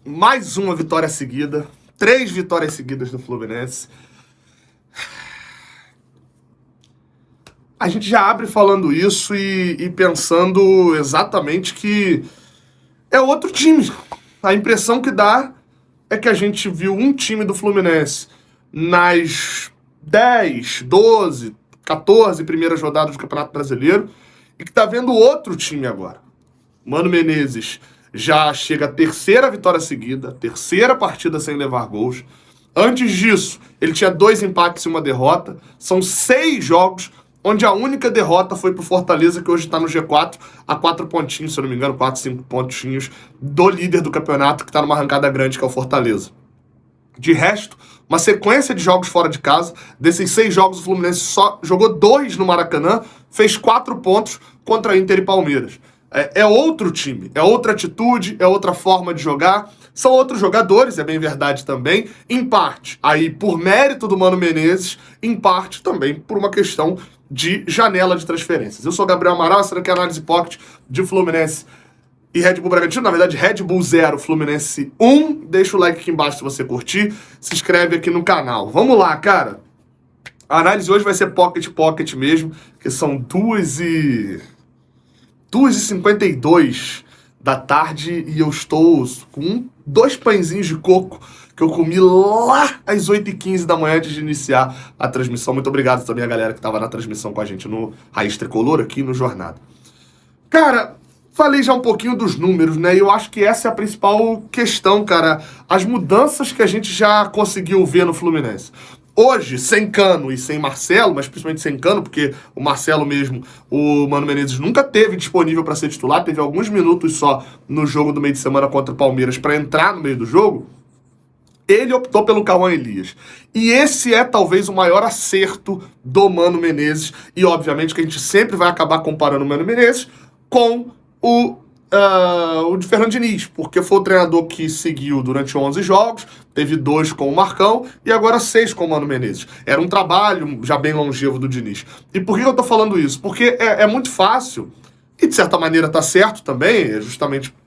Mais uma vitória seguida. 3 vitórias seguidas do Fluminense. A gente já abre falando isso e pensando exatamente que é outro time. A impressão que dá é que a gente viu um time do Fluminense nas 10, 12, 14 primeiras rodadas do Campeonato Brasileiro e que tá vendo outro time agora. Mano Menezes já chega à terceira vitória seguida, terceira partida sem levar gols. Antes disso, ele tinha 2 empates e 1 derrota. São 6 jogos, onde a única derrota foi pro Fortaleza, que hoje tá no G4, a 4 pontinhos, se eu não me engano, 4, 5 pontinhos do líder do campeonato, que tá numa arrancada grande, que é o Fortaleza. De resto, uma sequência de jogos fora de casa. Desses 6 jogos, o Fluminense só jogou 2 no Maracanã, fez 4 pontos contra Inter e Palmeiras. É outro time, é outra atitude, é outra forma de jogar. São outros jogadores, é bem verdade também, em parte aí por mérito do Mano Menezes, em parte também por uma questão de janela de transferências. Eu sou Gabriel Amaral, essa daqui é a análise pocket de Fluminense e Red Bull Bragantino, na verdade Red Bull 0, Fluminense 1. Deixa o like aqui embaixo se você curtir, se inscreve aqui no canal. Vamos lá, cara. A análise hoje vai ser pocket mesmo, que são 2h52 da tarde e eu estou com 2 pãezinhos de coco que eu comi lá às 8h15 da manhã antes de iniciar a transmissão. Muito obrigado também a galera que estava na transmissão com a gente no Raiz Tricolor aqui no Jornada. Cara, falei já um pouquinho dos números, né? E eu acho que essa é a principal questão, cara. As mudanças que a gente já conseguiu ver no Fluminense. Hoje, sem Cano e sem Marcelo, mas principalmente sem Cano, porque o Marcelo mesmo, o Mano Menezes nunca teve disponível para ser titular, teve alguns minutos só no jogo do meio de semana contra o Palmeiras para entrar no meio do jogo. Ele optou pelo Cauã Elias. E esse é talvez o maior acerto do Mano Menezes. E obviamente que a gente sempre vai acabar comparando o Mano Menezes com o de Fernando Diniz, porque foi o treinador que seguiu durante 11 jogos, teve 2 com o Marcão e agora 6 com o Mano Menezes. Era um trabalho já bem longevo do Diniz. E por que eu tô falando isso? Porque é muito fácil, e de certa maneira tá certo também,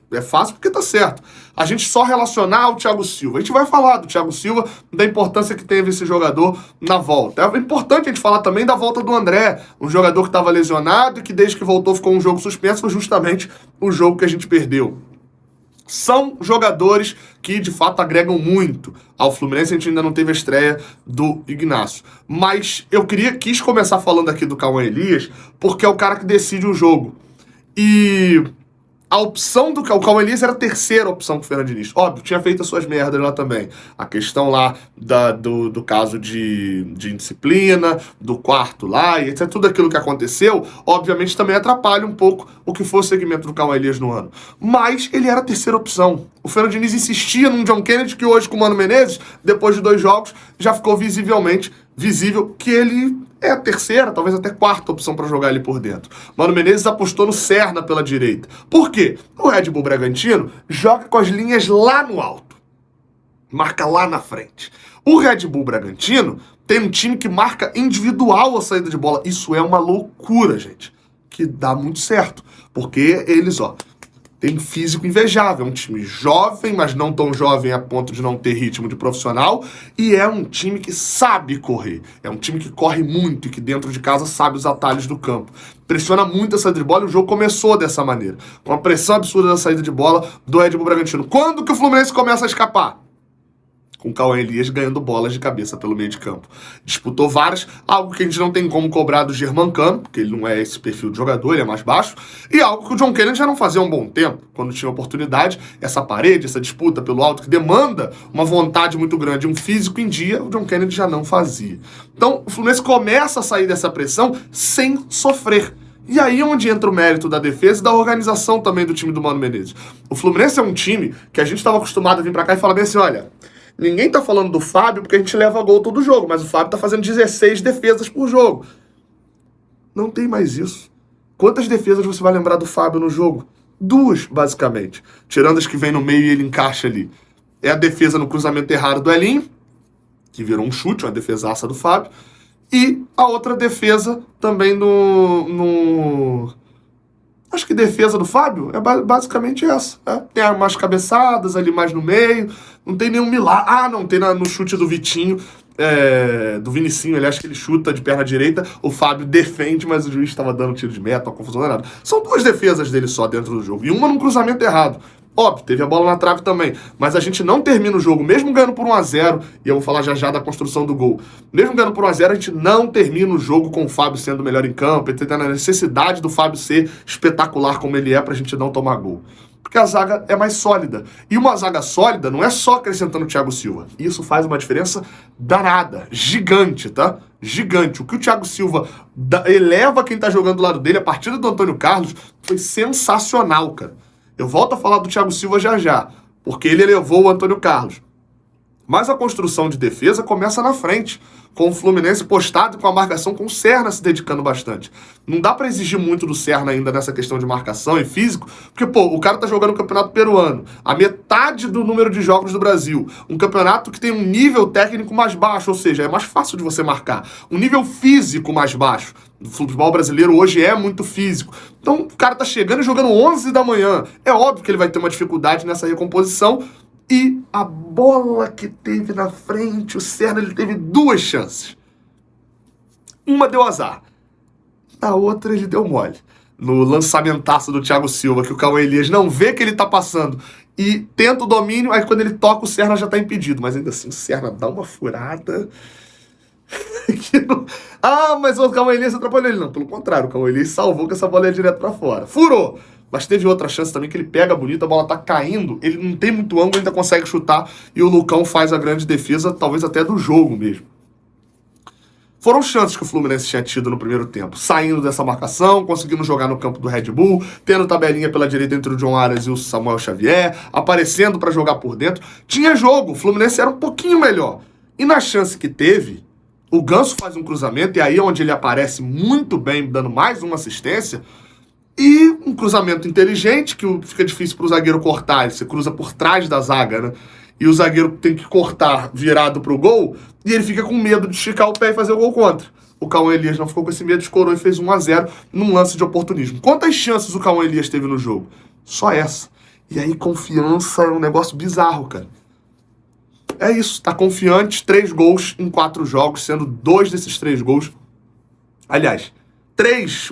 é fácil porque tá certo. A gente só relacionar ao Thiago Silva. A gente vai falar do Thiago Silva, da importância que teve esse jogador na volta. É importante a gente falar também da volta do André, um jogador que estava lesionado e que desde que voltou ficou um jogo suspenso, foi justamente o jogo que a gente perdeu. São jogadores que, de fato, agregam muito ao Fluminense. A gente ainda não teve a estreia do Ignacio. Mas eu quis começar falando aqui do Cauã Elias, porque é o cara que decide o jogo. E a opção do Cauã Elias era a terceira opção com o Fernando Diniz. Óbvio, tinha feito as suas merdas lá também. A questão lá do caso de indisciplina, do quarto lá, e etc. Tudo aquilo que aconteceu, obviamente também atrapalha um pouco o que foi o segmento do Cauã Elias no ano. Mas ele era a terceira opção. O Fernando Diniz insistia num John Kennedy que hoje com o Mano Menezes, depois de 2 jogos, já ficou visível que ele é a terceira, talvez até quarta opção para jogar ali por dentro. Mano Menezes apostou no Serna pela direita. Por quê? O Red Bull Bragantino joga com as linhas lá no alto. Marca lá na frente. O Red Bull Bragantino tem um time que marca individual a saída de bola. Isso é uma loucura, gente. Que dá muito certo. Porque eles, tem físico invejável. É um time jovem, mas não tão jovem a ponto de não ter ritmo de profissional. E é um time que sabe correr. É um time que corre muito e que dentro de casa sabe os atalhos do campo. Pressiona muito a saída de bola e o jogo começou dessa maneira. Com uma pressão absurda da saída de bola do Red Bull Bragantino. Quando que o Fluminense começa a escapar? Com o Cauã Elias ganhando bolas de cabeça pelo meio de campo. Disputou várias, algo que a gente não tem como cobrar do Germancano, porque ele não é esse perfil de jogador, ele é mais baixo, e algo que o John Kennedy já não fazia há um bom tempo, quando tinha oportunidade, essa parede, essa disputa pelo alto, que demanda uma vontade muito grande, um físico em dia, o John Kennedy já não fazia. Então, o Fluminense começa a sair dessa pressão sem sofrer. E aí é onde entra o mérito da defesa e da organização também do time do Mano Menezes. O Fluminense é um time que a gente estava acostumado a vir pra cá e falar bem assim, olha, ninguém tá falando do Fábio porque a gente leva gol todo jogo, mas o Fábio tá fazendo 16 defesas por jogo. Não tem mais isso. Quantas defesas você vai lembrar do Fábio no jogo? 2, basicamente. Tirando as que vem no meio e ele encaixa ali. É a defesa no cruzamento errado do Elinho, que virou um chute, uma defesaça do Fábio. E a outra defesa também Acho que defesa do Fábio é basicamente essa. Né? Tem umas cabeçadas ali mais no meio, não tem nenhum milagre. Ah, não, tem no chute do Vitinho, do Vinicinho, ele acha que ele chuta de perna direita, o Fábio defende, mas o juiz estava dando tiro de meta, uma confusão danada. São 2 defesas dele só dentro do jogo, e uma num cruzamento errado. Óbvio, teve a bola na trave também, mas a gente não termina o jogo, mesmo ganhando por 1-0, e eu vou falar já da construção do gol, mesmo ganhando por 1-0, a gente não termina o jogo com o Fábio sendo o melhor em campo, tendo a necessidade do Fábio ser espetacular como ele é pra gente não tomar gol. Porque a zaga é mais sólida. E uma zaga sólida não é só acrescentando o Thiago Silva. Isso faz uma diferença danada, gigante, tá? Gigante. O que o Thiago Silva eleva quem tá jogando do lado dele, a partida do Antônio Carlos, foi sensacional, cara. Eu volto a falar do Thiago Silva já, porque ele elevou o Antônio Carlos. Mas a construção de defesa começa na frente, com o Fluminense postado com a marcação, com o Serna se dedicando bastante. Não dá pra exigir muito do Serna ainda nessa questão de marcação e físico, porque, o cara tá jogando um campeonato peruano, a metade do número de jogos do Brasil, um campeonato que tem um nível técnico mais baixo, ou seja, é mais fácil de você marcar, um nível físico mais baixo. O futebol brasileiro hoje é muito físico. Então, o cara tá chegando e jogando 11 da manhã. É óbvio que ele vai ter uma dificuldade nessa recomposição. E a bola que teve na frente, o Serna, ele teve 2 chances. Uma deu azar. Na outra ele deu mole. No lançamentaço do Thiago Silva, que o Cauê Elias não vê que ele tá passando e tenta o domínio, aí quando ele toca o Serna já tá impedido. Mas ainda assim o Serna dá uma furada... Não... Ah, mas o Cauê Elias atrapalhou ele. Não, pelo contrário, o Cauê Elias salvou que essa bola ia direto pra fora. Furou! Mas teve outra chance também que ele pega bonito, a bola tá caindo, ele não tem muito ângulo, ainda consegue chutar e o Lucão faz a grande defesa, talvez até do jogo mesmo. Foram chances que o Fluminense tinha tido no primeiro tempo, saindo dessa marcação, conseguindo jogar no campo do Red Bull, tendo tabelinha pela direita entre o John Arias e o Samuel Xavier, aparecendo pra jogar por dentro. Tinha jogo, o Fluminense era um pouquinho melhor. E na chance que teve, o Ganso faz um cruzamento, e aí é onde ele aparece muito bem, dando mais uma assistência, e um cruzamento inteligente, que fica difícil para o zagueiro cortar, você cruza por trás da zaga, né? E o zagueiro tem que cortar virado pro gol, e ele fica com medo de esticar o pé e fazer o gol contra. O Cauê Elias não ficou com esse medo, escorou e fez 1-0 num lance de oportunismo. Quantas chances o Cauê Elias teve no jogo? Só essa. E aí confiança é um negócio bizarro, cara. É isso, tá confiante, 3 gols em 4 jogos, sendo 2 desses 3 gols... Aliás...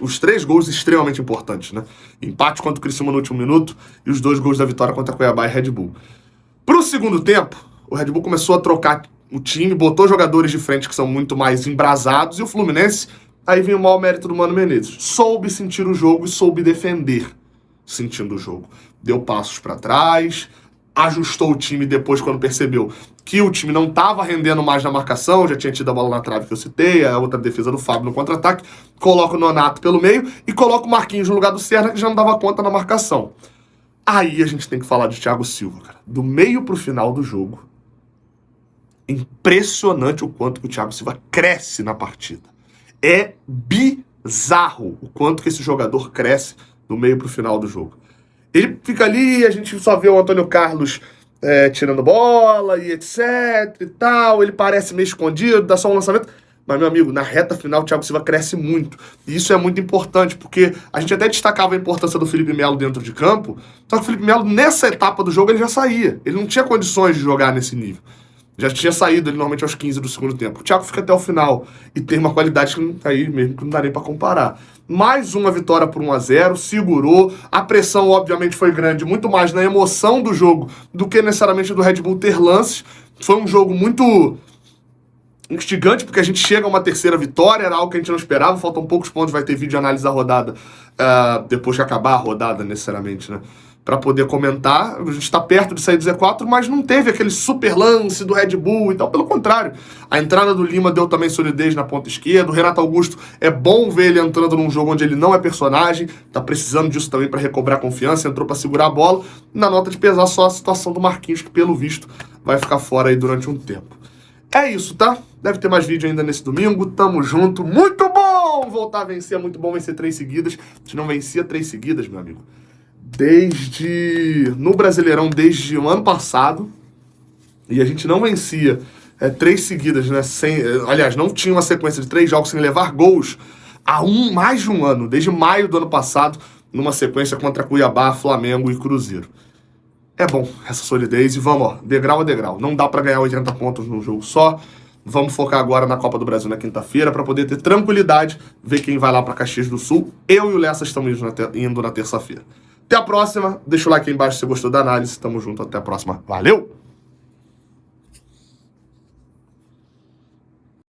os 3 gols extremamente importantes, né? Empate contra o Criciúma no último minuto e os 2 gols da vitória contra Cuiabá e Red Bull. Pro segundo tempo, o Red Bull começou a trocar o time, botou jogadores de frente que são muito mais embrasados e o Fluminense, aí vem o mau mérito do Mano Menezes. Soube sentir o jogo e soube defender sentindo o jogo. Deu passos para trás, ajustou o time depois quando percebeu que o time não estava rendendo mais na marcação, já tinha tido a bola na trave que eu citei, a outra defesa do Fábio no contra-ataque, coloca o Nonato pelo meio e coloca o Marquinhos no lugar do Serna, que já não dava conta na marcação. Aí a gente tem que falar de Thiago Silva, cara. Do meio pro final do jogo, impressionante o quanto que o Thiago Silva cresce na partida. É bizarro o quanto que esse jogador cresce do meio pro final do jogo. Ele fica ali, a gente só vê o Antônio Carlos tirando bola e etc e tal, ele parece meio escondido, dá só um lançamento, mas, meu amigo, na reta final o Thiago Silva cresce muito, e isso é muito importante, porque a gente até destacava a importância do Felipe Melo dentro de campo, só que o Felipe Melo, nessa etapa do jogo, ele já saía, ele não tinha condições de jogar nesse nível, já tinha saído ele normalmente aos 15 do segundo tempo. O Thiago fica até o final e tem uma qualidade que não, aí mesmo que não dá nem pra comparar. Mais uma vitória por 1-0, segurou. A pressão, obviamente, foi grande, muito mais na emoção do jogo do que necessariamente do Red Bull ter lances. Foi um jogo muito instigante, porque a gente chega a uma terceira vitória, era algo que a gente não esperava. Faltam poucos pontos, vai ter vídeo de análise da rodada depois que acabar a rodada, necessariamente, né? Para poder comentar, a gente está perto de sair do Z4, mas não teve aquele super lance do Red Bull e tal, pelo contrário. A entrada do Lima deu também solidez na ponta esquerda, o Renato Augusto, é bom ver ele entrando num jogo onde ele não é personagem, tá precisando disso também para recobrar confiança, entrou para segurar a bola, na nota de pesar só a situação do Marquinhos, que pelo visto vai ficar fora aí durante um tempo. É isso, tá? Deve ter mais vídeo ainda nesse domingo, tamo junto, muito bom voltar a vencer, é muito bom vencer 3 seguidas, a gente não vencia 3 seguidas, meu amigo. No Brasileirão, desde o ano passado, e a gente não vencia 3 seguidas, né? Aliás, não tinha uma sequência de 3 jogos sem levar gols há mais de um ano. Desde maio do ano passado, numa sequência contra Cuiabá, Flamengo e Cruzeiro. É bom essa solidez e vamos, ó, degrau a degrau. Não dá para ganhar 80 pontos num jogo só. Vamos focar agora na Copa do Brasil na quinta-feira para poder ter tranquilidade, ver quem vai lá para Caxias do Sul. Eu e o Lessa estamos indo na terça-feira. Até a próxima. Deixa o like aí embaixo se você gostou da análise. Tamo junto. Até a próxima. Valeu!